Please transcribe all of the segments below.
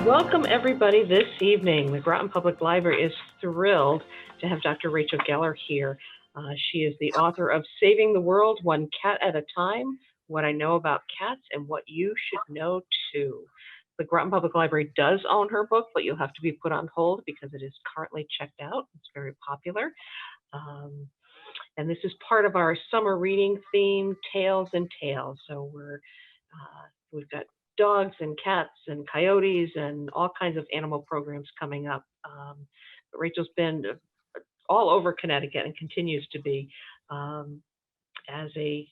Welcome, everybody, this evening. The Groton Public Library is thrilled to have Dr. Rachel Geller here. She is the author of Saving the World, One Cat at a Time, What I Know About Cats and What You Should Know Too. The Groton Public Library does own her book, but you'll have to be put on hold because it is currently checked out. It's very popular. And this is part of our summer reading theme, Tales and Tales. So we've got dogs and cats and coyotes and all kinds of animal programs coming up. But Rachel's been all over Connecticut and continues to be as a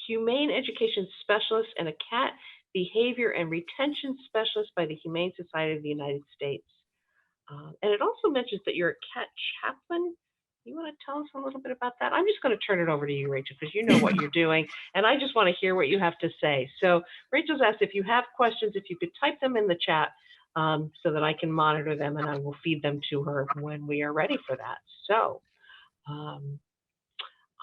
humane education specialist and a cat behavior and retention specialist by the Humane Society of the United States. And it also mentions that you're a cat chaplain. You want to tell us a little bit about that? I'm just going to turn it over to you, Rachel, because you know what you're doing, and I just want to hear what you have to say. So Rachel's asked if you have questions, if you could type them in the chat so that I can monitor them, and I will feed them to her when we are ready for that. So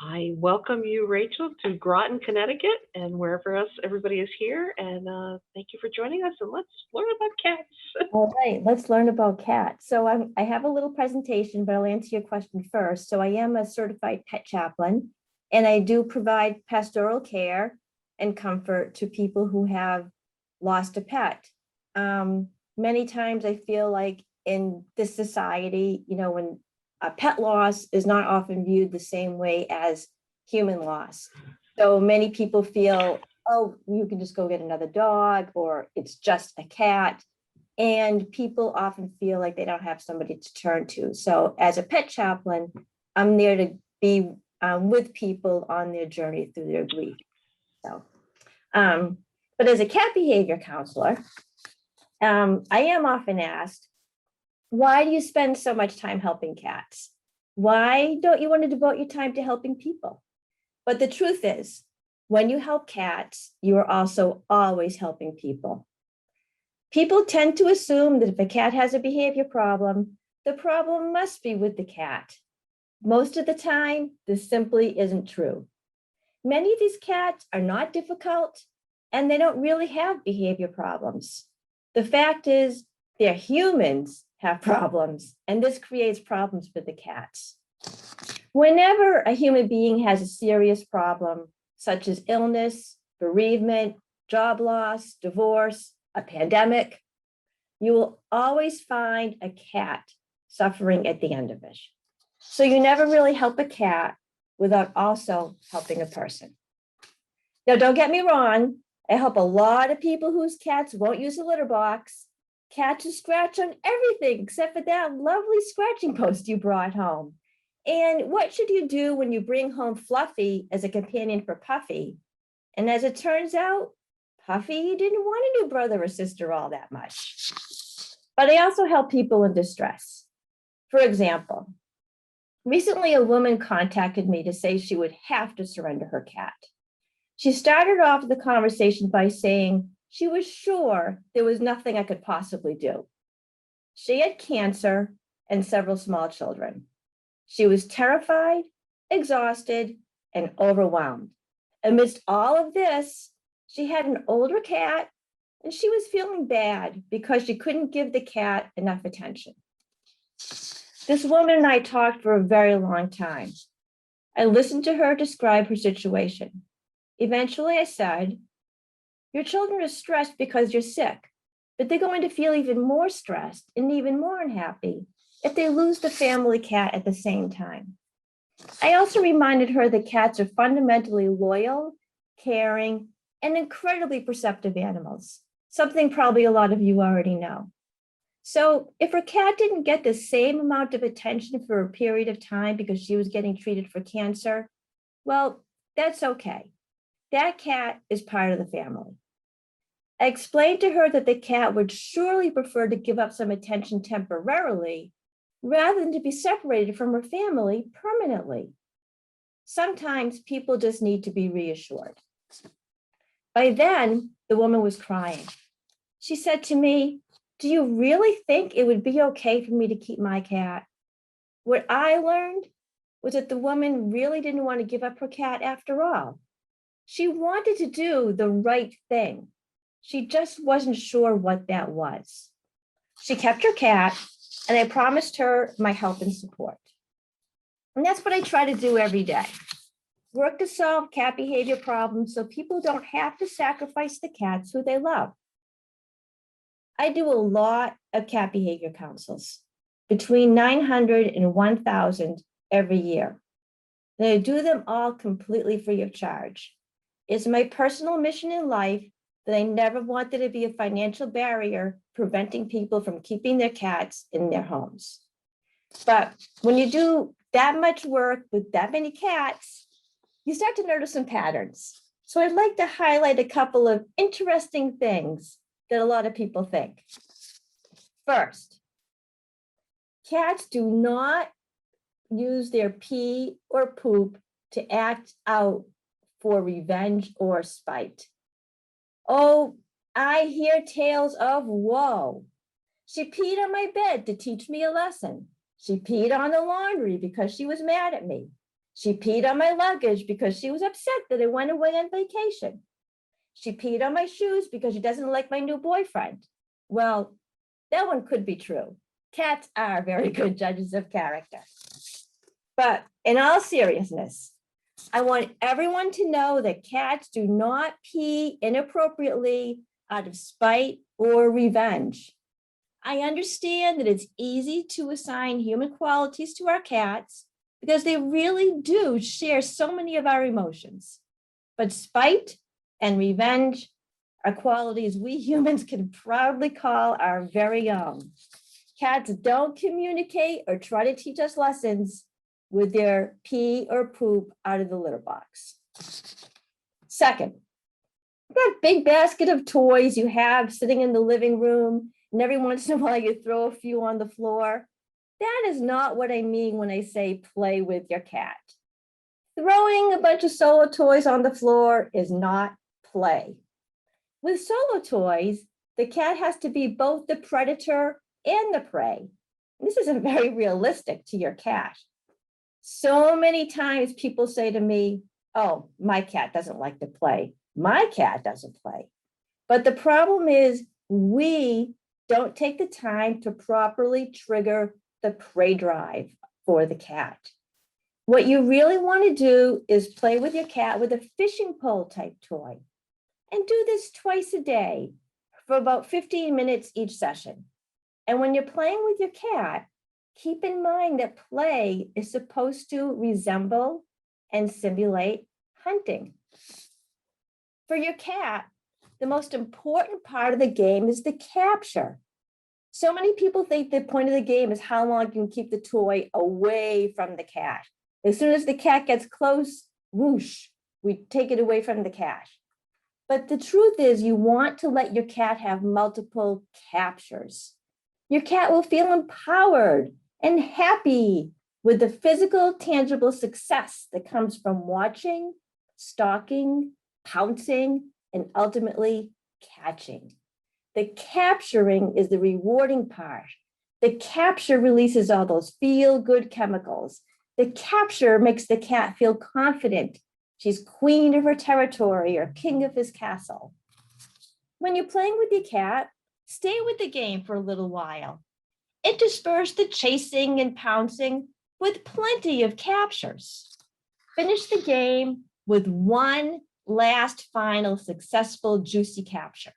I welcome you, Rachel, to Groton, Connecticut, and wherever else everybody is here. And thank you for joining us, and let's learn about cats. All right, let's learn about cats. So I have a little presentation, but I'll answer your question first. So I am a certified pet chaplain, and I do provide pastoral care and comfort to people who have lost a pet. Many times I feel like in this society, when a pet loss is not often viewed the same way as human loss. So many people feel, oh, you can just go get another dog, or it's just a cat. And people often feel like they don't have somebody to turn to. So as a pet chaplain, I'm there to be with people on their journey through their grief. So, but as a cat behavior counselor, I am often asked, why do you spend so much time helping cats? Why don't you want to devote your time to helping people? But the truth is, when you help cats, you are also always helping people. People tend to assume that if a cat has a behavior problem, the problem must be with the cat. Most of the time, this simply isn't true. Many of these cats are not difficult, and they don't really have behavior problems. The fact is, they're humans have problems, and this creates problems for the cats. Whenever a human being has a serious problem, such as illness, bereavement, job loss, divorce, a pandemic, you will always find a cat suffering at the end of it. So you never really help a cat without also helping a person. Now, don't get me wrong, I help a lot of people whose cats won't use a litter box. Cats will scratch on everything except for that lovely scratching post you brought home. And what should you do when you bring home Fluffy as a companion for Puffy? And as it turns out, Puffy didn't want a new brother or sister all that much. But I also help people in distress. For example, recently a woman contacted me to say she would have to surrender her cat. She started off the conversation by saying she was sure there was nothing I could possibly do. She had cancer and several small children. She was terrified, exhausted, and overwhelmed. Amidst all of this, she had an older cat, and she was feeling bad because she couldn't give the cat enough attention. This woman and I talked for a very long time. I listened to her describe her situation. Eventually, I said, your children are stressed because you're sick, but they're going to feel even more stressed and even more unhappy if they lose the family cat at the same time. I also reminded her that cats are fundamentally loyal, caring, and incredibly perceptive animals, something probably a lot of you already know. So if her cat didn't get the same amount of attention for a period of time because she was getting treated for cancer, well, that's okay. That cat is part of the family. I explained to her that the cat would surely prefer to give up some attention temporarily rather than to be separated from her family permanently. Sometimes people just need to be reassured. By then, the woman was crying. She said to me, Do you really think it would be okay for me to keep my cat? What I learned was that the woman really didn't want to give up her cat after all. She wanted to do the right thing. She just wasn't sure what that was. She kept her cat, and I promised her my help and support. And that's what I try to do every day. Work to solve cat behavior problems so people don't have to sacrifice the cats who they love. I do a lot of cat behavior counsels, between 900 and 1,000 every year. And I do them all completely free of charge. It's my personal mission in life that I never want there to be a financial barrier preventing people from keeping their cats in their homes. But when you do that much work with that many cats, you start to notice some patterns. So I'd like to highlight a couple of interesting things that a lot of people think. First, cats do not use their pee or poop to act out for revenge or spite. Oh, I hear tales of woe. She peed on my bed to teach me a lesson. She peed on the laundry because she was mad at me. She peed on my luggage because she was upset that I went away on vacation. She peed on my shoes because she doesn't like my new boyfriend. Well, that one could be true. Cats are very good judges of character. But in all seriousness, I want everyone to know that cats do not pee inappropriately out of spite or revenge. I understand that it's easy to assign human qualities to our cats because they really do share so many of our emotions. But spite and revenge are qualities we humans can proudly call our very own. Cats don't communicate or try to teach us lessons with their pee or poop out of the litter box. Second, that big basket of toys you have sitting in the living room, and every once in a while you throw a few on the floor. That is not what I mean when I say play with your cat. Throwing a bunch of solo toys on the floor is not play. With solo toys, the cat has to be both the predator and the prey. This isn't very realistic to your cat. So many times people say to me, oh, my cat doesn't like to play. My cat doesn't play. But the problem is we don't take the time to properly trigger the prey drive for the cat. What you really want to do is play with your cat with a fishing pole type toy. And do this twice a day for about 15 minutes each session. And when you're playing with your cat, keep in mind that play is supposed to resemble and simulate hunting. For your cat, the most important part of the game is the capture. So many people think the point of the game is how long you can keep the toy away from the cat. As soon as the cat gets close, whoosh, we take it away from the cat. But the truth is you want to let your cat have multiple captures. Your cat will feel empowered and happy with the physical, tangible success that comes from watching, stalking, pouncing, and ultimately catching. The capturing is the rewarding part. The capture releases all those feel-good chemicals. The capture makes the cat feel confident. She's queen of her territory or king of his castle. When you're playing with your cat, stay with the game for a little while. Intersperse the chasing and pouncing with plenty of captures. Finish the game with one last final successful juicy capture.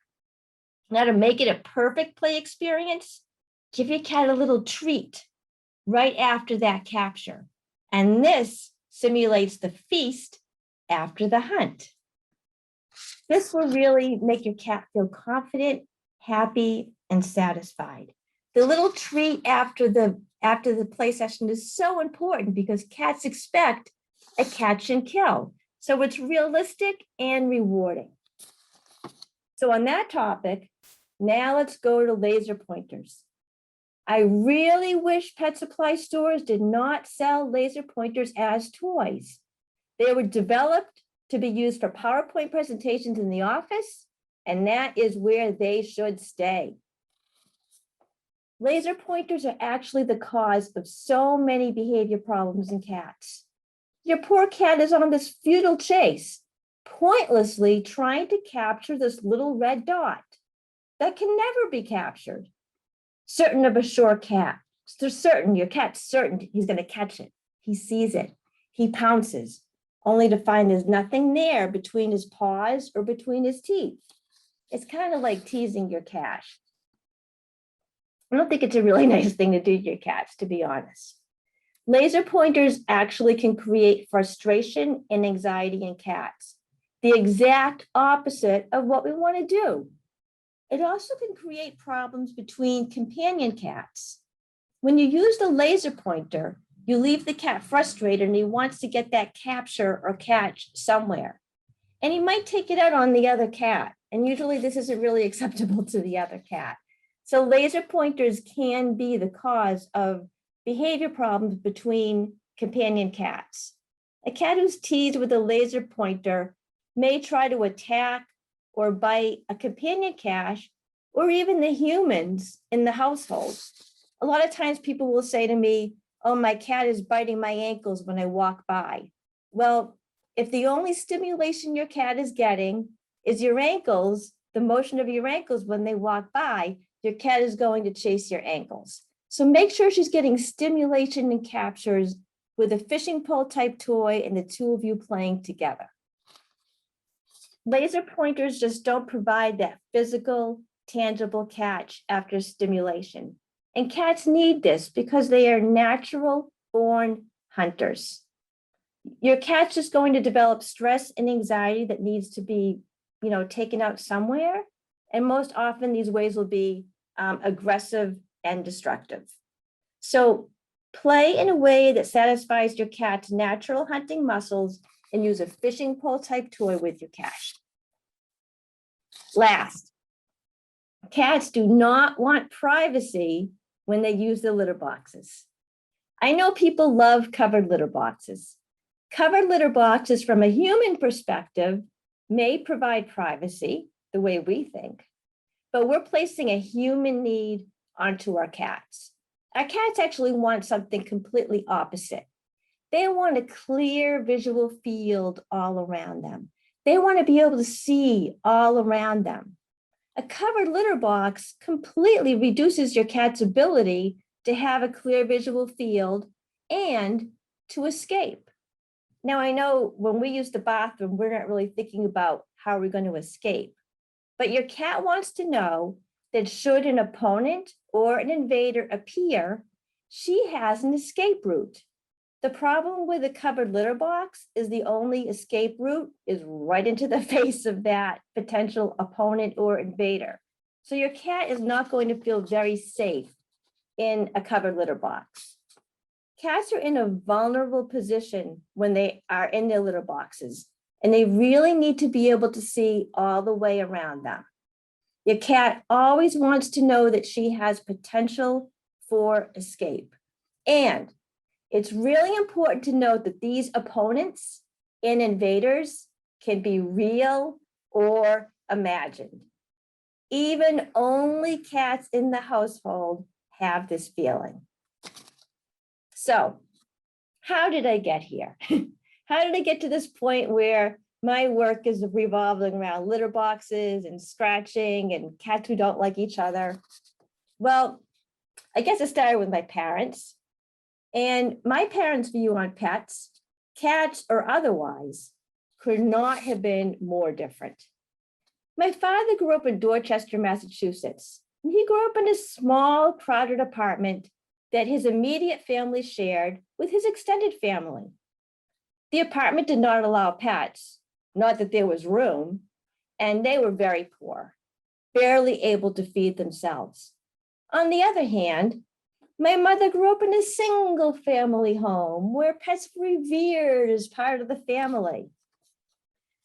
Now to make it a perfect play experience, give your cat a little treat right after that capture. And this simulates the feast after the hunt. This will really make your cat feel confident, happy, and satisfied. The little treat after the play session is so important because cats expect a catch and kill. So it's realistic and rewarding. So on that topic, now let's go to laser pointers. I really wish pet supply stores did not sell laser pointers as toys. They were developed to be used for PowerPoint presentations in the office, and that is where they should stay. Laser pointers are actually the cause of so many behavior problems in cats. Your poor cat is on this futile chase, pointlessly trying to capture this little red dot that can never be captured. Certain of a sure cat, your cat's certain he's going to catch it. He sees it, he pounces, only to find there's nothing there between his paws or between his teeth. It's kind of like teasing your cat. I don't think it's a really nice thing to do to your cats, to be honest. Laser pointers actually can create frustration and anxiety in cats, the exact opposite of what we want to do. It also can create problems between companion cats. When you use the laser pointer, you leave the cat frustrated and he wants to get that capture or catch somewhere. And he might take it out on the other cat. And usually this isn't really acceptable to the other cat. So laser pointers can be the cause of behavior problems between companion cats. A cat who's teased with a laser pointer may try to attack or bite a companion cat or even the humans in the household. A lot of times people will say to me, oh, my cat is biting my ankles when I walk by. Well, if the only stimulation your cat is getting is your ankles, the motion of your ankles when they walk by, your cat is going to chase your ankles. So make sure she's getting stimulation and captures with a fishing pole type toy and the two of you playing together. Laser pointers just don't provide that physical, tangible catch after stimulation. And cats need this because they are natural born hunters. Your cat's just going to develop stress and anxiety that needs to be, taken out somewhere. And most often these ways will be aggressive and destructive. So play in a way that satisfies your cat's natural hunting muscles and use a fishing pole type toy with your cat. Last, cats do not want privacy when they use the litter boxes. I know people love covered litter boxes. Covered litter boxes from a human perspective may provide privacy the way we think, but we're placing a human need onto our cats. Our cats actually want something completely opposite. They want a clear visual field all around them. They want to be able to see all around them. A covered litter box completely reduces your cat's ability to have a clear visual field and to escape. Now, I know when we use the bathroom, we're not really thinking about how we're going to escape, but your cat wants to know that should an opponent or an invader appear, she has an escape route. The problem with a covered litter box is the only escape route is right into the face of that potential opponent or invader. So your cat is not going to feel very safe in a covered litter box. Cats are in a vulnerable position when they are in their litter boxes, and they really need to be able to see all the way around them. Your cat always wants to know that she has potential for escape. And it's really important to note that these opponents and invaders can be real or imagined. Even only cats in the household have this feeling. So, how did I get here? How did I get to this point where my work is revolving around litter boxes and scratching and cats who don't like each other? Well, I guess it started with my parents. And my parents' view on pets, cats or otherwise, could not have been more different. My father grew up in Dorchester, Massachusetts. And he grew up in a small, crowded apartment that his immediate family shared with his extended family. The apartment did not allow pets, not that there was room, and they were very poor, barely able to feed themselves. On the other hand, my mother grew up in a single family home where pets were revered as part of the family.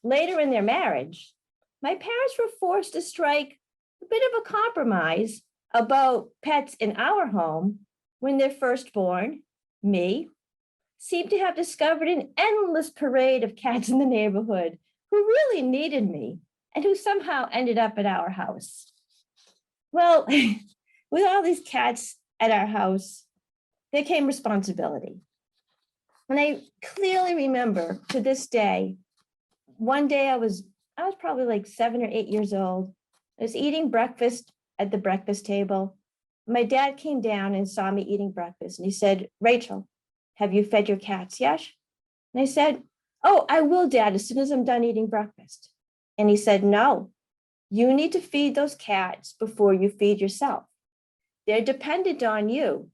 Later in their marriage, my parents were forced to strike a bit of a compromise about pets in our home when their firstborn, me, seemed to have discovered an endless parade of cats in the neighborhood who really needed me and who somehow ended up at our house. Well, with all these cats at our house, there came responsibility. And I clearly remember to this day, one day I was probably like 7 or 8 years old. I was eating breakfast at the breakfast table. My dad came down and saw me eating breakfast, and he said, "Rachel, have you fed your cats yet?" And I said, "Oh, I will, Dad, as soon as I'm done eating breakfast." And he said, "No, you need to feed those cats before you feed yourself. They're dependent on you.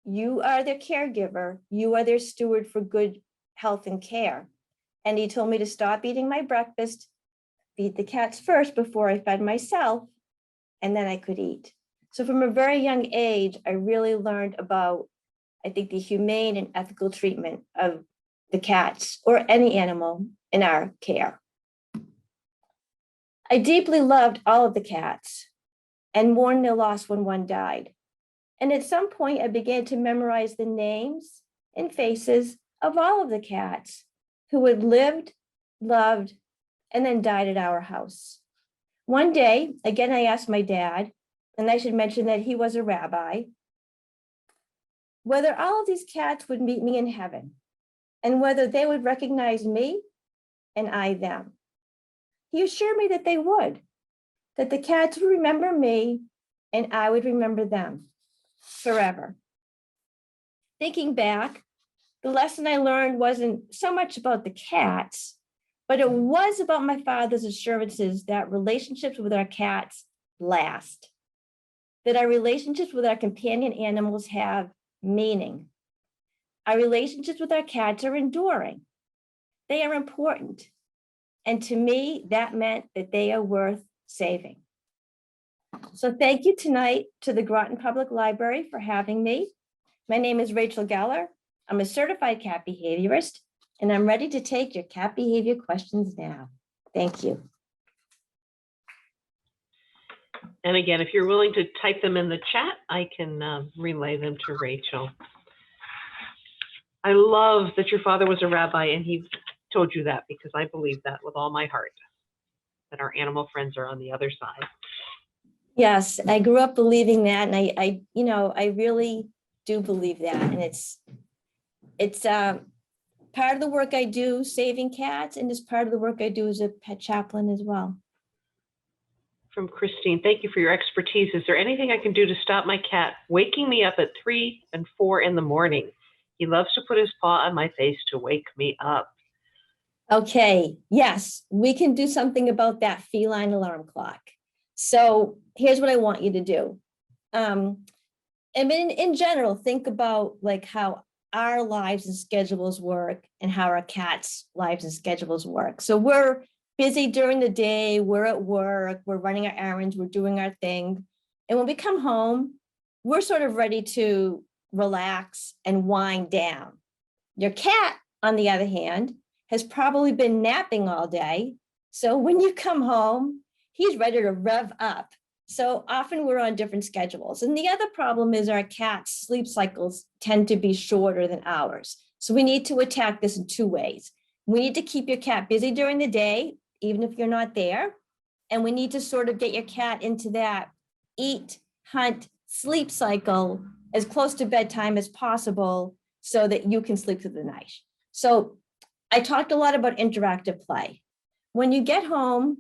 You are their caregiver. You are their steward for good health and care." And he told me to stop eating my breakfast, feed the cats first before I fed myself, and then I could eat. So from a very young age, I really learned about, I think, the humane and ethical treatment of the cats or any animal in our care. I deeply loved all of the cats and mourned their loss when one died. And at some point, I began to memorize the names and faces of all of the cats who had lived, loved, and then died at our house. One day, again, I asked my dad, and I should mention that he was a rabbi, whether all of these cats would meet me in heaven and whether they would recognize me and I them. He assured me that they would, that the cats would remember me and I would remember them forever. Thinking back, the lesson I learned wasn't so much about the cats, but it was about my father's assurances that relationships with our cats last, that our relationships with our companion animals have meaning. Our relationships with our cats are enduring. They are important. And to me, that meant that they are worth saving. So thank you tonight to the Groton Public Library for having me. My name is Rachel Geller. I'm a certified cat behaviorist, and I'm ready to take your cat behavior questions now. Thank you. And again, if you're willing to type them in the chat, I can relay them to Rachel. I love that your father was a rabbi and he told you that, because I believe that with all my heart, that our animal friends are on the other side. Yes, I grew up believing that, and I really do believe that, and it's part of the work I do saving cats, and it's part of the work I do as a pet chaplain as well. From Christine, thank you for your expertise. Is there anything I can do to stop my cat waking me up at 3 and 4 in the morning? He loves to put his paw on my face to wake me up. Okay, yes, we can do something about that feline alarm clock. So here's what I want you to do. I mean, in general, think about like how our lives and schedules work and how our cats' lives and schedules work. So we're busy during the day, we're at work, we're running our errands, we're doing our thing. And when we come home, we're sort of ready to relax and wind down. Your cat, on the other hand, has probably been napping all day. So when you come home, he's ready to rev up. So often we're on different schedules. And the other problem is our cat's sleep cycles tend to be shorter than ours. So we need to attack this in 2 ways. We need to keep your cat busy during the day, even if you're not there. And we need to sort of get your cat into that eat, hunt, sleep cycle as close to bedtime as possible so that you can sleep through the night. So I talked a lot about interactive play. When you get home,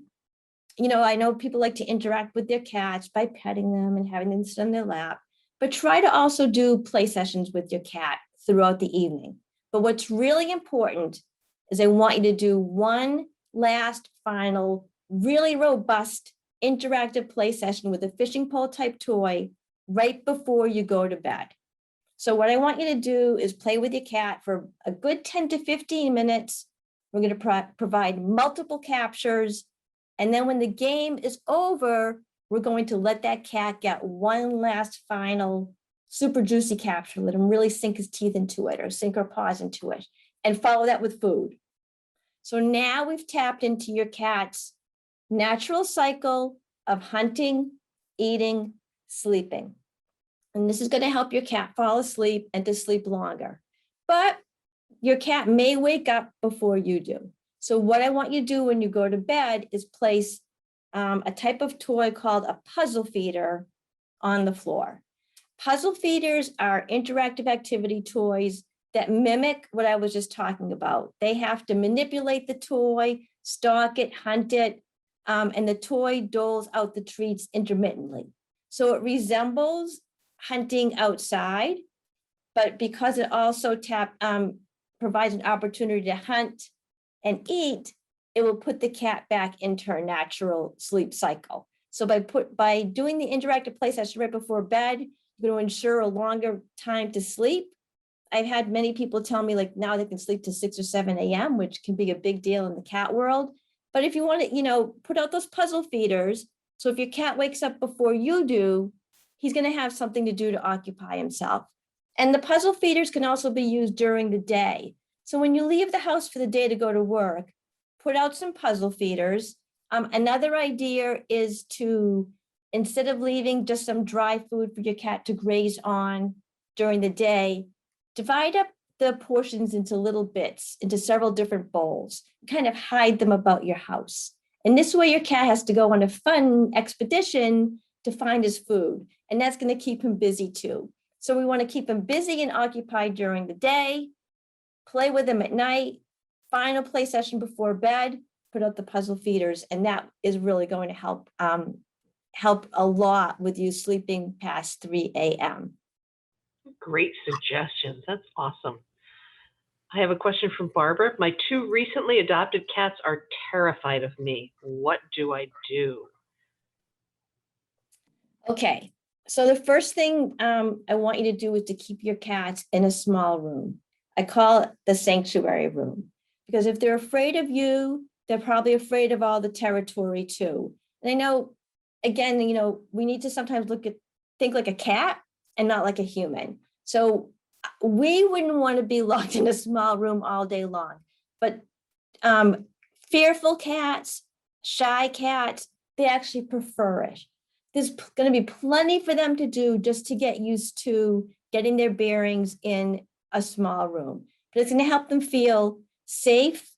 I know people like to interact with their cats by petting them and having them sit on their lap, but try to also do play sessions with your cat throughout the evening. But what's really important is I want you to do one last final, really robust interactive play session with a fishing pole type toy right before you go to bed. So what I want you to do is play with your cat for a good 10 to 15 minutes. We're going to provide multiple captures. And then when the game is over, we're going to let that cat get one last final super juicy capture, let him really sink his teeth into it or sink her paws into it, and follow that with food. So now we've tapped into your cat's natural cycle of hunting, eating, sleeping. And this is going to help your cat fall asleep and to sleep longer. But your cat may wake up before you do. So what I want you to do when you go to bed is place a type of toy called a puzzle feeder on the floor. Puzzle feeders are interactive activity toys that mimic what I was just talking about. They have to manipulate the toy, stalk it, hunt it, and the toy doles out the treats intermittently. So it resembles hunting outside, but because it also provides an opportunity to hunt and eat, it will put the cat back into her natural sleep cycle. So by doing the interactive play session right before bed, you're going to ensure a longer time to sleep. I've had many people tell me like now they can sleep to 6 or 7 a.m., which can be a big deal in the cat world. But if you want to, put out those puzzle feeders. So if your cat wakes up before you do, he's going to have something to do to occupy himself. And the puzzle feeders can also be used during the day. So when you leave the house for the day to go to work, put out some puzzle feeders. Another idea is to, instead of leaving just some dry food for your cat to graze on during the day, divide up the portions into little bits, into several different bowls, kind of hide them about your house. And this way your cat has to go on a fun expedition to find his food. And that's going to keep him busy too. So we want to keep him busy and occupied during the day, play with him at night, final play session before bed, put out the puzzle feeders. And that is really going to help a lot with you sleeping past 3 a.m. Great suggestions. That's awesome. I have a question from Barbara. My 2 recently adopted cats are terrified of me. What do I do? Okay, so the first thing I want you to do is to keep your cats in a small room. I call it the sanctuary room, because if they're afraid of you, they're probably afraid of all the territory too. And I know, again, we need to sometimes think like a cat and not like a human. So we wouldn't want to be locked in a small room all day long, but fearful cats, shy cats, they actually prefer it. There's going to be plenty for them to do just to get used to getting their bearings in a small room. But it's going to help them feel safe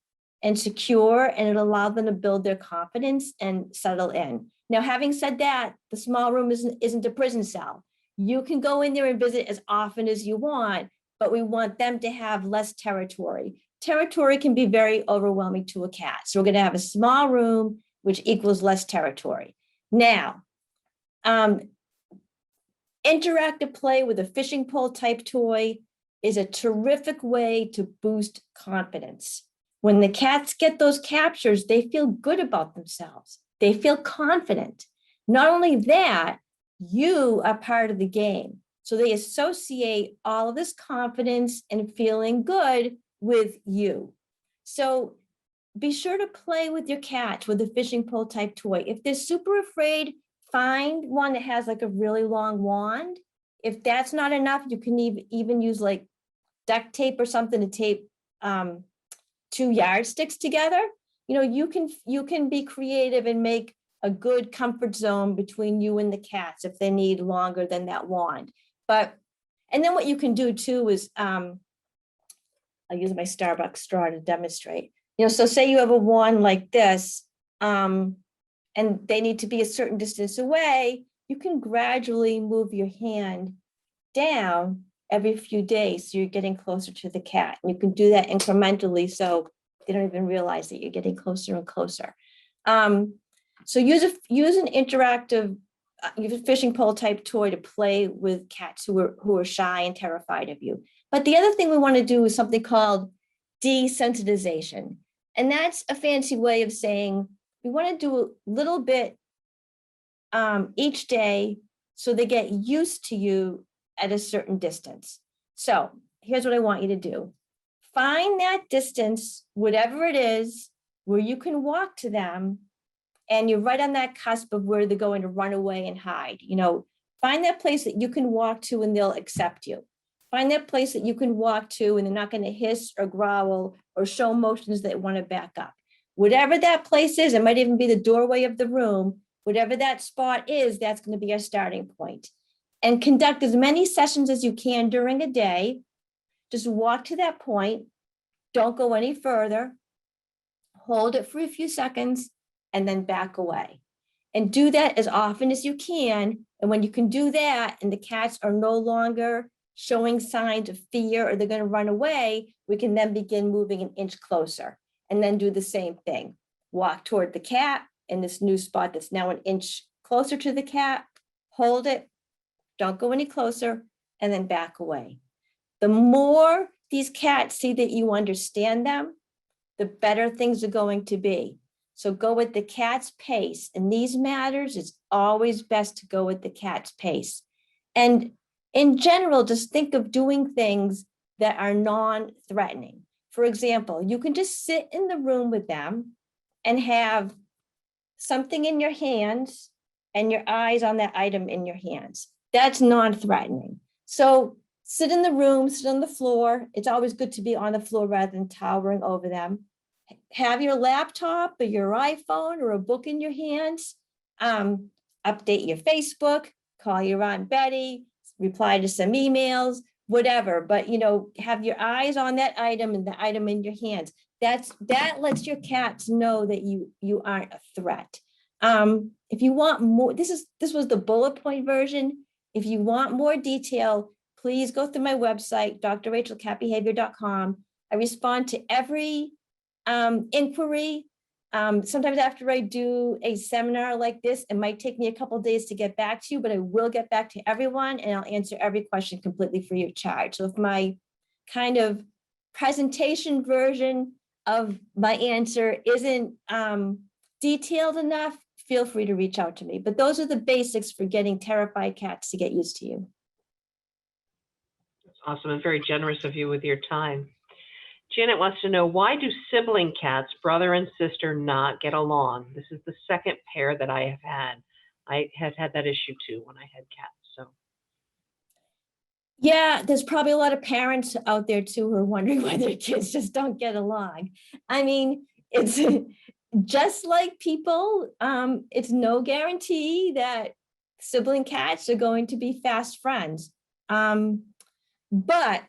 and secure, and it'll allow them to build their confidence and settle in. Now, having said that, the small room isn't a prison cell. You can go in there and visit as often as you want, but we want them to have less territory. Territory can be very overwhelming to a cat. So we're going to have a small room, which equals less territory. Now, interactive play with a fishing pole type toy is a terrific way to boost confidence. When the cats get those captures, they feel good about themselves. They feel confident. Not only that, you are part of the game. So they associate all of this confidence and feeling good with you. So be sure to play with your cat with a fishing pole type toy. If they're super afraid, find one that has like a really long wand. If that's not enough, you can even use like duct tape or something to tape 2 yardsticks together. You can be creative and make a good comfort zone between you and the cats if they need longer than that wand. And then what you can do too is, I'll use my Starbucks straw to demonstrate. So say you have a wand like this, and they need to be a certain distance away, you can gradually move your hand down every few days. So you're getting closer to the cat. And you can do that incrementally so they don't even realize that you're getting closer and closer. So use an interactive fishing pole type toy to play with cats who are shy and terrified of you. But the other thing we want to do is something called desensitization. And that's a fancy way of saying we want to do a little bit each day so they get used to you at a certain distance. So here's what I want you to do. Find that distance, whatever it is, where you can walk to them, and you're right on that cusp of where they're going to run away and hide. Find that place that you can walk to and they'll accept you. Find that place that you can walk to and they're not going to hiss or growl or show motions that want to back up. Whatever that place is, it might even be the doorway of the room. Whatever that spot is, that's going to be our starting point. And conduct as many sessions as you can during a day. Just walk to that point. Don't go any further. Hold it for a few seconds and then back away. And do that as often as you can. And when you can do that and the cats are no longer showing signs of fear or they're going to run away, we can then begin moving an inch closer and then do the same thing. Walk toward the cat in this new spot that's now an inch closer to the cat, hold it, don't go any closer, and then back away. The more these cats see that you understand them, the better things are going to be. So go at the cat's pace. In these matters, it's always best to go at the cat's pace. And in general, just think of doing things that are non-threatening. For example, you can just sit in the room with them and have something in your hands and your eyes on that item in your hands. That's non-threatening. So sit in the room, sit on the floor. It's always good to be on the floor rather than towering over them. Have your laptop or your iPhone or a book in your hands. Update your Facebook, call your Aunt Betty, reply to some emails, whatever. But have your eyes on that item and the item in your hands. That lets your cats know that you aren't a threat. If you want more, this was the bullet point version. If you want more detail, please go through my website, drrachelcatbehavior.com. I respond to every inquiry. Sometimes after I do a seminar like this, it might take me a couple of days to get back to you, but I will get back to everyone and I'll answer every question completely free of charge. So if my kind of presentation version of my answer isn't detailed enough, feel free to reach out to me. But those are the basics for getting terrified cats to get used to you. That's awesome and very generous of you with your time. Janet wants to know, why do sibling cats, brother and sister, not get along? This is the second pair that I have had. I had had that issue too when I had cats. So yeah, there's probably a lot of parents out there too who are wondering why their kids just don't get along. I mean, it's just like people, it's no guarantee that sibling cats are going to be fast friends. But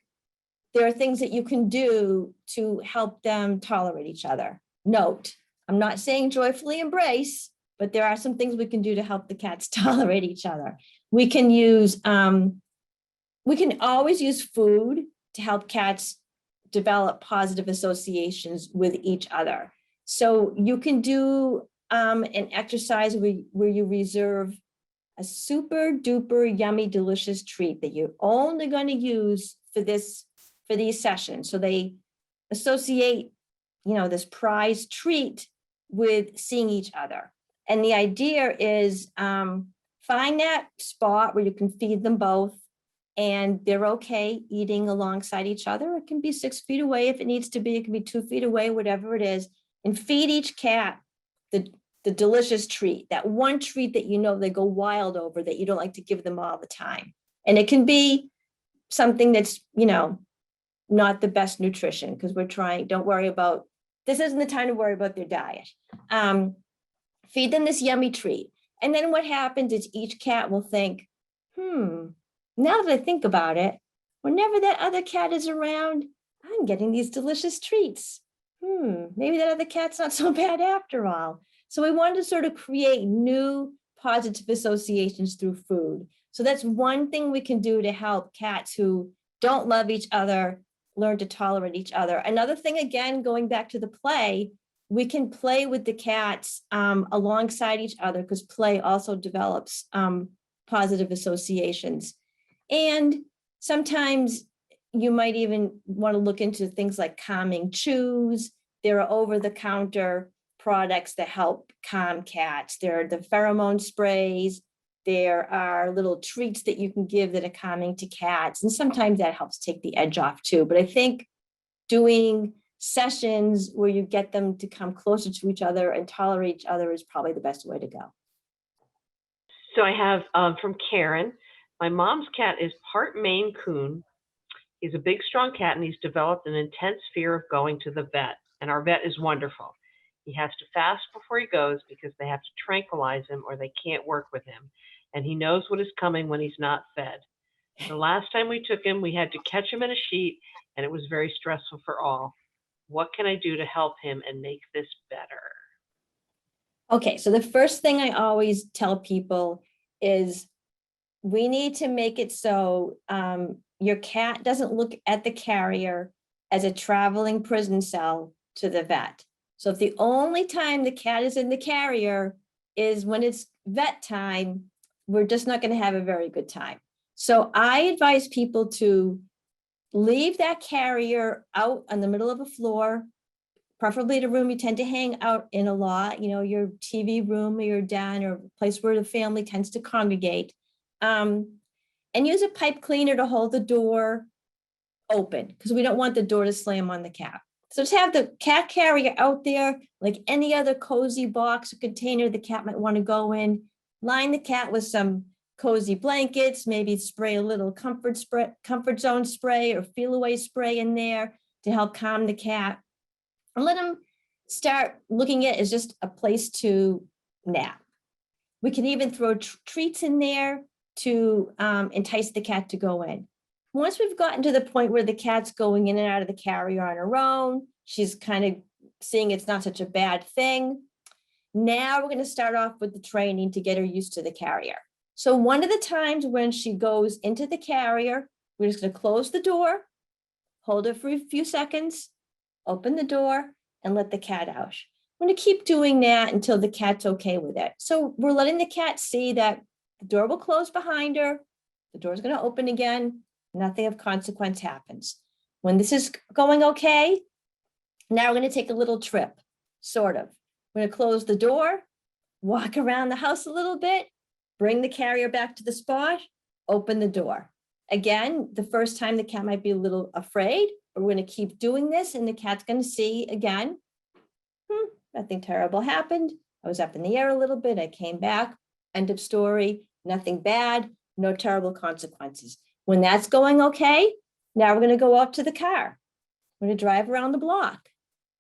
there are things that you can do to help them tolerate each other. Note, I'm not saying joyfully embrace, but there are some things we can do to help the cats tolerate each other. We can always use food to help cats develop positive associations with each other. So you can do an exercise where you reserve a super duper yummy, delicious treat that you're only going to use for these sessions. So they associate, this prized treat with seeing each other. And the idea is find that spot where you can feed them both and they're okay eating alongside each other. It can be 6 feet away if it needs to be. It can be 2 feet away, whatever it is, and feed each cat the delicious treat, that one treat that they go wild over, that you don't like to give them all the time. And it can be something that's, not the best nutrition, because this isn't the time to worry about their diet. Feed them this yummy treat. And then what happens is each cat will think, now that I think about it, whenever that other cat is around, I'm getting these delicious treats. Maybe that other cat's not so bad after all. So we wanted to sort of create new positive associations through food. So that's one thing we can do to help cats who don't love each other learn to tolerate each other. Another thing, again, going back to the play, we can play with the cats alongside each other, because play also develops positive associations. And sometimes you might even want to look into things like calming chews. There are over-the-counter products that help calm cats. There are the pheromone sprays. There are little treats that you can give that are calming to cats. And sometimes that helps take the edge off too. But I think doing sessions where you get them to come closer to each other and tolerate each other is probably the best way to go. So I have from Karen, my mom's cat is part Maine Coon. He's a big, strong cat, and he's developed an intense fear of going to the vet. And our vet is wonderful. He has to fast before he goes because they have to tranquilize him or they can't work with him. And he knows what is coming when he's not fed. The last time we took him, we had to catch him in a sheet, and it was very stressful for all. What can I do to help him and make this better? Okay, so the first thing I always tell people is we need to make it so your cat doesn't look at the carrier as a traveling prison cell to the vet. So if the only time the cat is in the carrier is when it's vet time, we're just not going to have a very good time. So I advise people to leave that carrier out on the middle of a floor, preferably the room you tend to hang out in a lot, your TV room or your den or place where the family tends to congregate. And use a pipe cleaner to hold the door open because we don't want the door to slam on the cat. So just have the cat carrier out there like any other cozy box or container the cat might want to go in. Line the cat with some cozy blankets, maybe spray a little comfort zone spray or feel away spray in there to help calm the cat. And let them start looking at it as just a place to nap. We can even throw treats in there to entice the cat to go in. Once we've gotten to the point where the cat's going in and out of the carrier on her own, she's kind of seeing it's not such a bad thing. Now we're going to start off with the training to get her used to the carrier. So one of the times when she goes into the carrier, we're just going to close the door, hold it for a few seconds, open the door, and let the cat out. I'm going to keep doing that until the cat's okay with it. So we're letting the cat see that the door will close behind her. The door's going to open again. Nothing of consequence happens. When this is going okay, now we're going to take a little trip, sort of. We're going to close the door, walk around the house a little bit, bring the carrier back to the spot, open the door. Again, the first time the cat might be a little afraid, but we're going to keep doing this and the cat's going to see again, nothing terrible happened. I was up in the air a little bit. I came back. End of story. Nothing bad. No terrible consequences. When that's going okay, now we're going to go out to the car. We're going to drive around the block.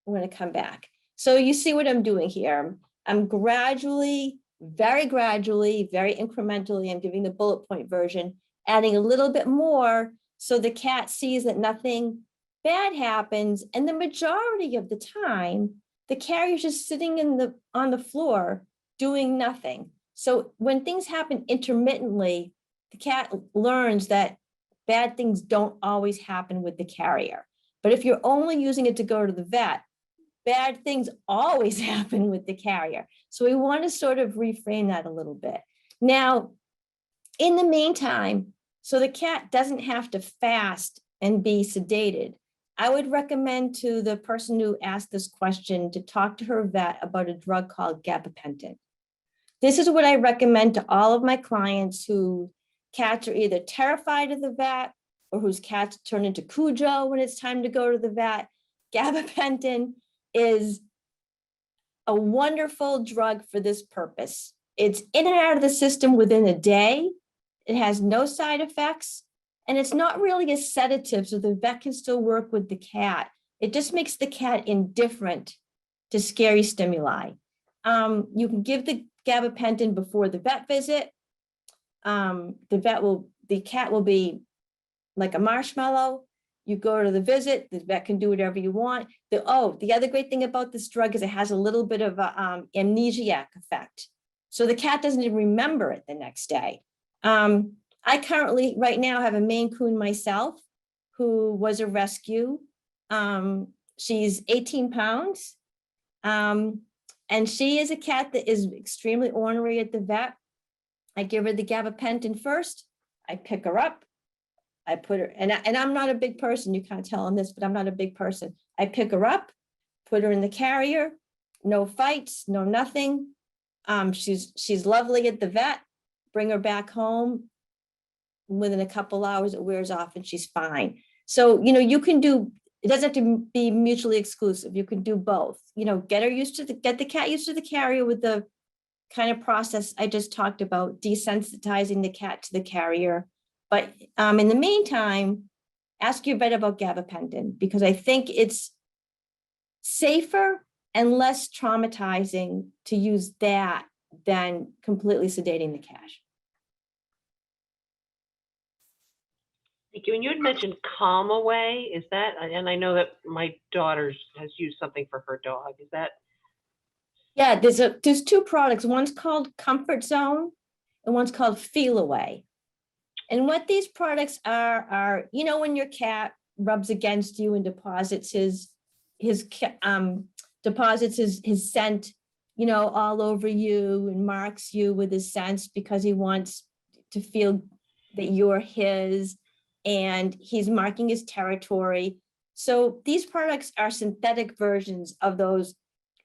We're going to come back. So you see what I'm doing here. I'm gradually, very incrementally, I'm giving the bullet point version, adding a little bit more so the cat sees that nothing bad happens. And the majority of the time, the carrier's just sitting on the floor doing nothing. So when things happen intermittently, the cat learns that bad things don't always happen with the carrier. But if you're only using it to go to the vet, bad things always happen with the carrier. So we want to sort of reframe that a little bit. Now, in the meantime, so the cat doesn't have to fast and be sedated, I would recommend to the person who asked this question to talk to her vet about a drug called gabapentin. This is what I recommend to all of my clients whose cats are either terrified of the vet or whose cats turn into Cujo when it's time to go to the vet. Gabapentin is a wonderful drug for this purpose. It's in and out of the system within a day. It has no side effects. And it's not really a sedative, so the vet can still work with the cat. It just makes the cat indifferent to scary stimuli. You can give the gabapentin before the vet visit. The cat will be like a marshmallow. You go to the visit, the vet can do whatever you want. The other great thing about this drug is it has a little bit of a amnesiac effect. So the cat doesn't even remember it the next day. I currently, right now, have a Maine Coon myself who was a rescue. She's 18 pounds. And she is a cat that is extremely ornery at the vet. I give her the gabapentin first. I pick her up. I put her, and I'm not a big person. You can't tell on this, but I'm not a big person. I pick her up, put her in the carrier. No fights, no nothing. She's lovely at the vet. Bring her back home. Within a couple hours, it wears off and she's fine. So, you can do, it doesn't have to be mutually exclusive. You can do both, get the cat used to the carrier with the kind of process I just talked about, desensitizing the cat to the carrier. But in the meantime, ask your vet about gabapentin because I think it's safer and less traumatizing to use that than completely sedating the cat. Thank you. And you had mentioned Calm Away. Is that, and I know that my daughter has used something for her dog. Is that Yeah, there's two products. One's called Comfort Zone and one's called Feel Away. And what these products are, when your cat rubs against you and deposits his scent, all over you and marks you with his scents because he wants to feel that you're his, and he's marking his territory. So these products are synthetic versions of those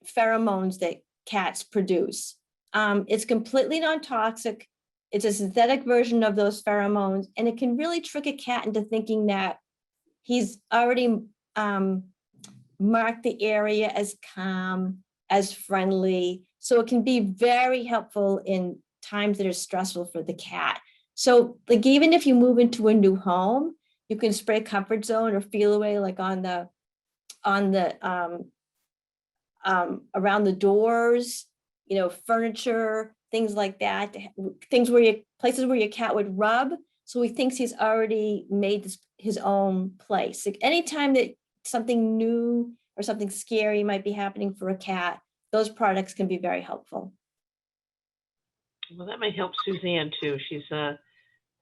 pheromones that cats produce. It's completely non-toxic. It's a synthetic version of those pheromones, and it can really trick a cat into thinking that he's already marked the area as calm, as friendly. So it can be very helpful in times that are stressful for the cat. So like even if you move into a new home, you can spray Comfort Zone or Feel Away like on the around the doors, furniture, things like that, places where your cat would rub. So he thinks he's already made his own place. Like anytime that something new or something scary might be happening for a cat, those products can be very helpful. Well, that may help Suzanne too. She's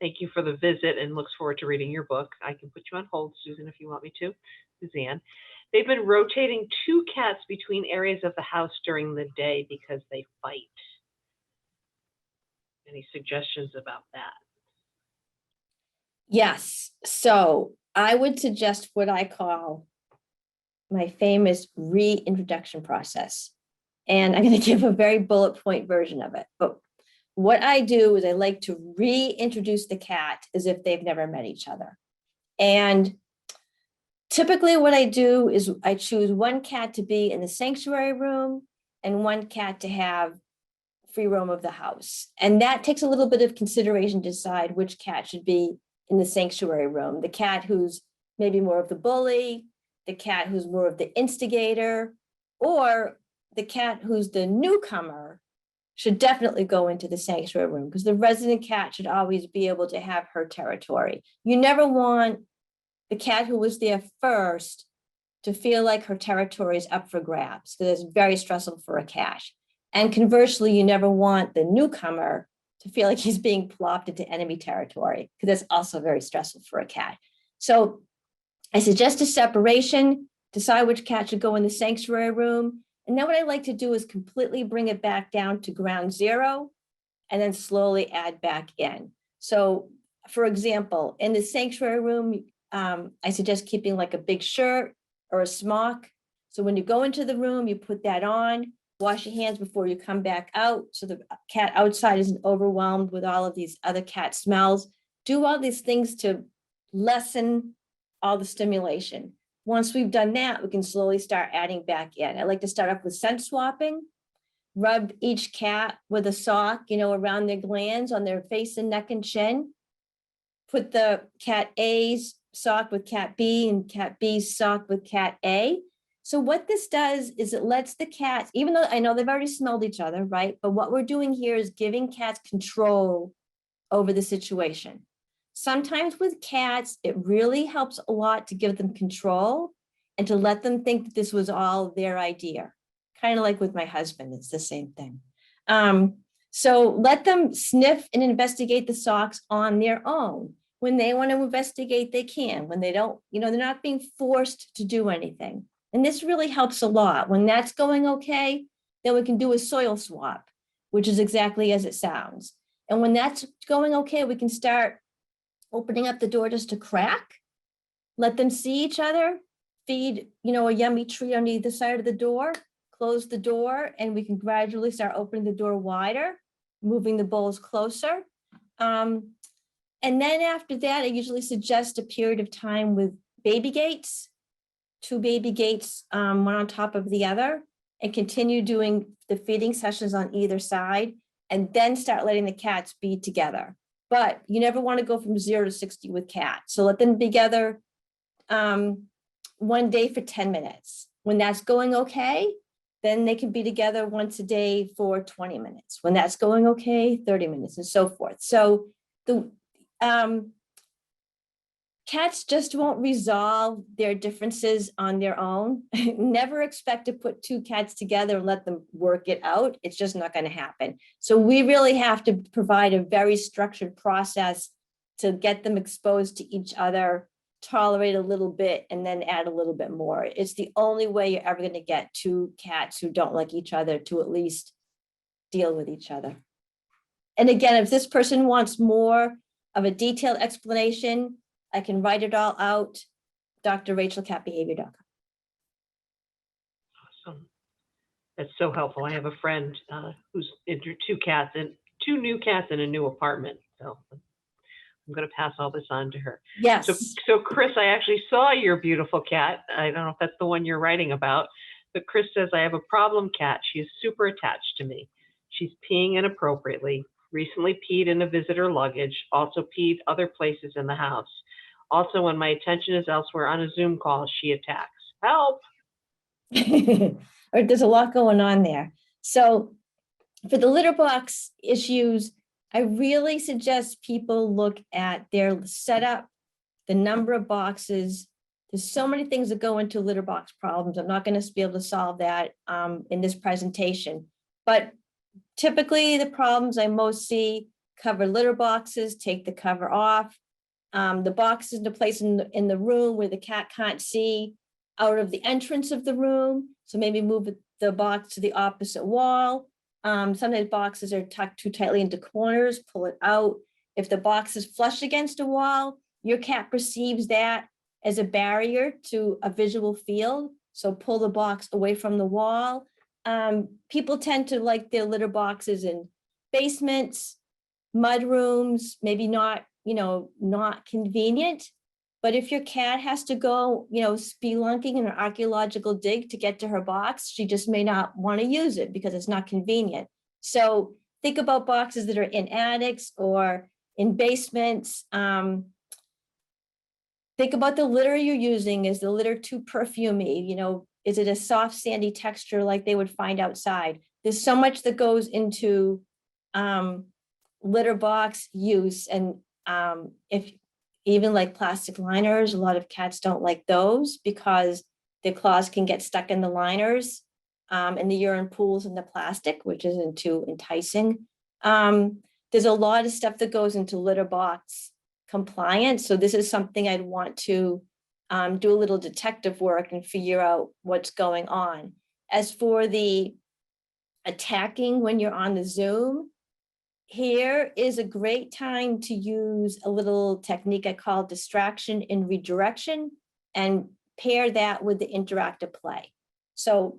thank you for the visit and looks forward to reading your book. I can put you on hold, Susan, if you want me to. Suzanne. They've been rotating two cats between areas of the house during the day because they fight. Any suggestions about that? Yes. So I would suggest what I call my famous reintroduction process. And I'm going to give a very bullet point version of it. But what I do is I like to reintroduce the cat as if they've never met each other. And typically what I do is I choose one cat to be in the sanctuary room and one cat to have free roam of the house. And that takes a little bit of consideration to decide which cat should be in the sanctuary room. The cat who's maybe more of the bully, the cat who's more of the instigator, or the cat who's the newcomer should definitely go into the sanctuary room because the resident cat should always be able to have her territory. You never want the cat who was there first to feel like her territory is up for grabs because it's very stressful for a cat. And conversely, you never want the newcomer to feel like he's being plopped into enemy territory because that's also very stressful for a cat. So I suggest a separation, decide which cat should go in the sanctuary room. And then what I like to do is completely bring it back down to ground zero and then slowly add back in. So for example, in the sanctuary room, I suggest keeping like a big shirt or a smock. So when you go into the room, you put that on, wash your hands before you come back out so the cat outside isn't overwhelmed with all of these other cat smells. Do all these things to lessen all the stimulation. Once we've done that, we can slowly start adding back in. I like to start off with scent swapping, rub each cat with a sock, around their glands on their face and neck and chin. Put the cat A's sock with cat B and cat B's sock with cat A. So what this does is it lets the cats, even though I know they've already smelled each other, right? But what we're doing here is giving cats control over the situation. Sometimes with cats, it really helps a lot to give them control and to let them think that this was all their idea. Kind of like with my husband, it's the same thing. So let them sniff and investigate the socks on their own. When they want to investigate, they can. When they don't, they're not being forced to do anything. And this really helps a lot. When that's going okay, then we can do a soil swap, which is exactly as it sounds. And when that's going okay, we can start opening up the door just a crack, let them see each other, feed, a yummy treat on either side of the door, close the door, and we can gradually start opening the door wider, moving the bowls closer. And then after that, I usually suggest a period of time with baby gates, 2 baby gates, one on top of the other, and continue doing the feeding sessions on either side, and then start letting the cats be together. But you never want to go from 0 to 60 with cats. So let them be together one day for 10 minutes. When that's going okay, then they can be together once a day for 20 minutes. When that's going okay, 30 minutes and so forth. So the cats just won't resolve their differences on their own. Never expect to put two cats together and let them work it out. It's just not going to happen. So we really have to provide a very structured process to get them exposed to each other, tolerate a little bit, and then add a little bit more. It's the only way you're ever going to get two cats who don't like each other to at least deal with each other. And again, if this person wants more of a detailed explanation, I can write it all out, drrachelcatbehavior.com. Awesome. That's so helpful. I have a friend who's into two new cats in a new apartment. So I'm going to pass all this on to her. Yes. So Chris, I actually saw your beautiful cat. I don't know if that's the one you're writing about, but Chris says, I have a problem cat. She is super attached to me. She's peeing inappropriately, recently peed in a visitor luggage, also peed other places in the house. Also, when my attention is elsewhere on a Zoom call, she attacks. Help! There's a lot going on there. So for the litter box issues, I really suggest people look at their setup, the number of boxes. There's so many things that go into litter box problems. I'm not going to be able to solve that in this presentation. But typically the problems I most see cover litter boxes, take the cover off, the boxes to place in the room where the cat can't see out of the entrance of the room. So maybe move the box to the opposite wall. Sometimes boxes are tucked too tightly into corners, pull it out. If the box is flush against a wall, your cat perceives that as a barrier to a visual field. So pull the box away from the wall. People tend to like their litter boxes in basements, mud rooms, maybe not convenient. But if your cat has to go, spelunking in an archaeological dig to get to her box, she just may not want to use it because it's not convenient. So think about boxes that are in attics or in basements. Think about the litter you're using. Is the litter too perfumey? Is it a soft, sandy texture like they would find outside? There's so much that goes into litter box use. And if even like plastic liners, a lot of cats don't like those because their claws can get stuck in the liners and the urine pools in the plastic, which isn't too enticing. There's a lot of stuff that goes into litter box compliance. So this is something I'd want to do a little detective work and figure out what's going on. As for the attacking when you're on the Zoom, here is a great time to use a little technique I call distraction and redirection, and pair that with the interactive play. So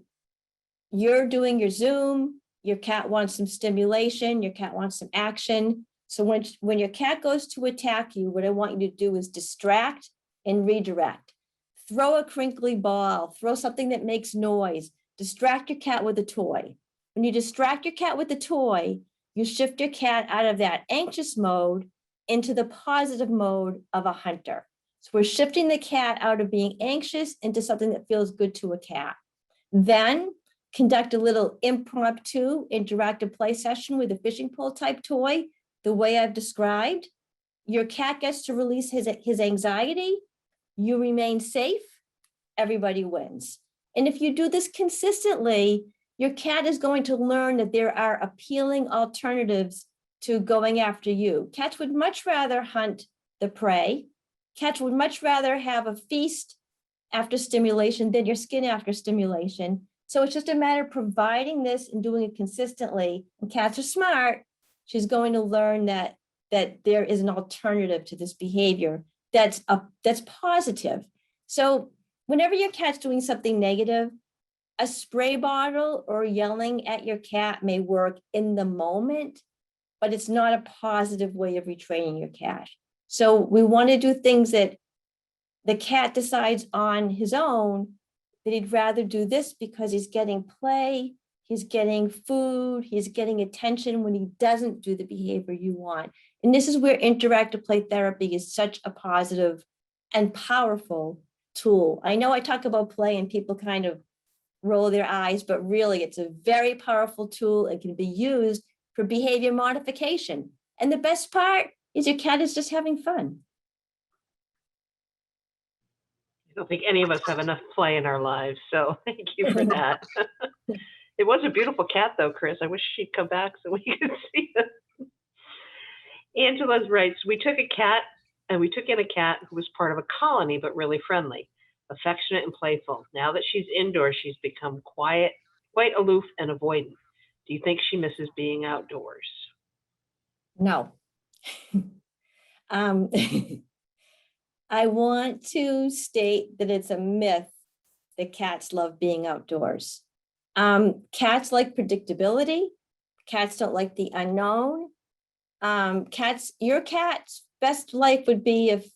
you're doing your Zoom, your cat wants some stimulation, your cat wants some action. So when your cat goes to attack you, what I want you to do is distract and redirect. Throw a crinkly ball, throw something that makes noise, distract your cat with a toy. When you distract your cat with a toy, you shift your cat out of that anxious mode into the positive mode of a hunter. So we're shifting the cat out of being anxious into something that feels good to a cat. Then conduct a little impromptu interactive play session with a fishing pole type toy, the way I've described. Your cat gets to release his anxiety. You remain safe. Everybody wins. And if you do this consistently, your cat is going to learn that there are appealing alternatives to going after you. Cats would much rather hunt the prey. Cats would much rather have a feast after stimulation than your skin after stimulation. So it's just a matter of providing this and doing it consistently. And cats are smart. She's going to learn that there is an alternative to this behavior that's positive. So whenever your cat's doing something negative, a spray bottle or yelling at your cat may work in the moment, but it's not a positive way of retraining your cat. So we want to do things that the cat decides on his own that he'd rather do this because he's getting play, he's getting food, he's getting attention when he doesn't do the behavior you want. And this is where interactive play therapy is such a positive and powerful tool. I know I talk about play and people kind of roll their eyes, but really it's a very powerful tool. It can be used for behavior modification. And the best part is your cat is just having fun. don't think any of us have enough play in our lives, so thank you for that. It was a beautiful cat, though, Chris. I wish she'd come back so we could see it. Angela's right. So we took a cat, and we took in a cat who was part of a colony, but really friendly, affectionate and playful. Now that she's indoors, she's become quiet, quite aloof and avoidant. Do you think she misses being outdoors? No. Um, I want to state that it's a myth that cats love being outdoors. Cats like predictability. Cats don't like the unknown. Your cat's best life would be if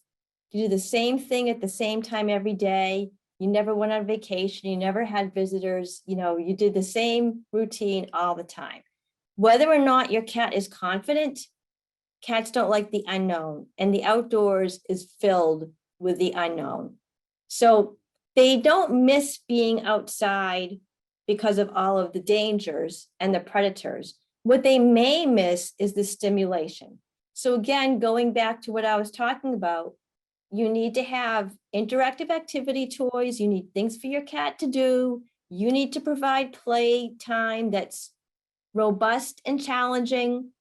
you do the same thing at the same time every day. You never went on vacation. You never had visitors. You did the same routine all the time. Whether or not your cat is confident, cats don't like the unknown, and the outdoors is filled with the unknown. So they don't miss being outside because of all of the dangers and the predators. What they may miss is the stimulation. So again, going back to what I was talking about, you need to have interactive activity toys. You need things for your cat to do. You need to provide play time that's robust and challenging.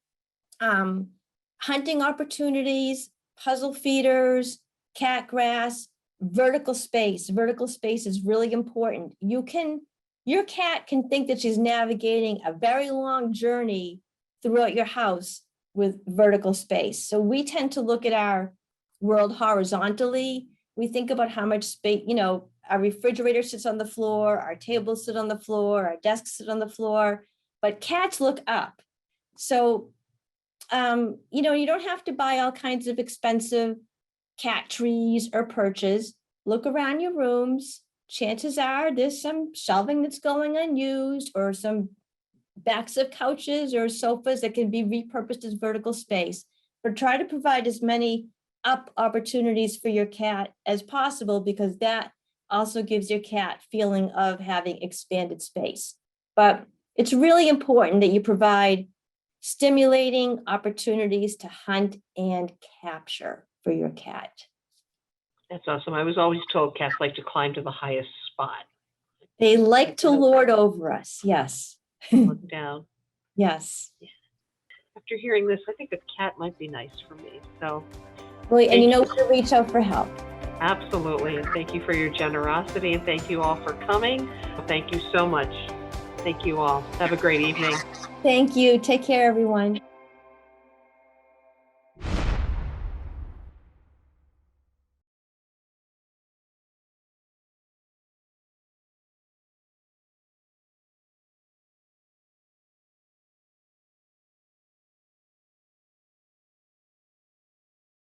Hunting opportunities, puzzle feeders, cat grass, vertical space. Vertical space is really important. Your cat can think that she's navigating a very long journey throughout your house with vertical space. So we tend to look at our world horizontally. We think about how much space, our refrigerator sits on the floor, our tables sit on the floor, our desks sit on the floor, but cats look up. So, you don't have to buy all kinds of expensive cat trees or perches. Look around your rooms. Chances are there's some shelving that's going unused, or some backs of couches or sofas that can be repurposed as vertical space. But try to provide as many up opportunities for your cat as possible, because that also gives your cat feeling of having expanded space. But it's really important that you provide stimulating opportunities to hunt and capture for your cat. That's awesome. I was always told cats like to climb to the highest spot. They like to lord over us. Yes. Look down. Yes. Yeah. After hearing this, I think a cat might be nice for me. So, well, and you know where to reach out for help. Absolutely. And thank you for your generosity, and thank you all for coming. Thank you so much. Thank you all. Have a great evening. Thank you. Take care, everyone.